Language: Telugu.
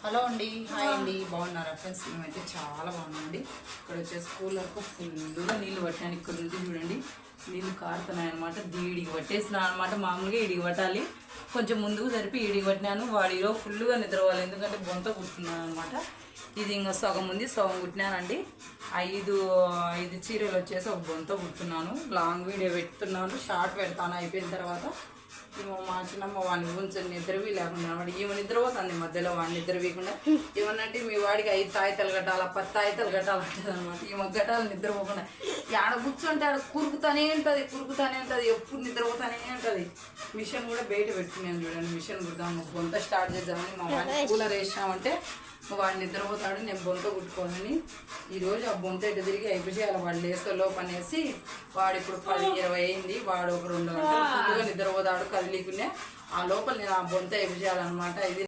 హలో అండి, హాయ్ అండి, బాగున్నారా ఫ్రెండ్స్? మేమైతే చాలా బాగున్నామండి. ఇక్కడ వచ్చేసి కూలర్కు ఫుల్గా నీళ్ళు పట్టాను. ఇక్కడ నుంచి చూడండి నీళ్ళు కారుతున్నాయి అనమాట. ఈడికి పట్టేసినా అనమాట. మామూలుగా ఈడికి పట్టాలి, కొంచెం ముందుకు జరిపి ఈడికి పట్టినాను. వాడిలో ఫుల్గా నిద్రపోవాలి, ఎందుకంటే బొంత కుట్టున్నాను అనమాట. ఇది ఇంకా సగం ఉంది, సగం కుట్టినానండి. ఐదు చీరలు వచ్చేసి ఒక బొంత కుట్టున్నాను. లాంగ్ వీడియో పెడుతున్నాను, షార్ట్ పెడతాను అయిపోయిన తర్వాత. మా చిన్నమ్మ వాడిని ఉంచండి నిద్రవి లేకుండా అనమాట. ఈమె నిద్రపోతుంది మధ్యలో, వాడిని నిద్ర వీయకుండా. ఏమన్నంటే మీ వాడికి 5 తాయితలు కట్టాలా, 10 తాయితలు కట్టాలంటుంది అనమాట. ఈమె కట్టాలి నిద్రపోకుండా. ఆడ కూర్చుంటే ఆడ కురుకుతానే ఉంటుంది, ఎప్పుడు నిద్రపోతానే ఉంటుంది. మిషన్ కూడా బయట పెట్టుకున్నాను చూడండి. మిషన్ కుడతాము, బొంత స్టార్ట్ చేద్దామని. మా వాడిని కూలర్ వేసినామంటే వాడు నిద్రపోతాడు, నేను బొంత కుట్టుకోవాలని. ఈరోజు ఆ బొంత ఎటు తిరిగి అయిపోయాలి. వాడు లేస్తలో పనేసి వాడు ఇప్పుడు 10-20 అయింది. వాడు ఒక 2 గంటలు ఫుల్గా నిద్రపోతాడు కదిలీకునే. ఆ లోపల నేను ఆ బొంత అయిపోయాలన్నమాట. ఇది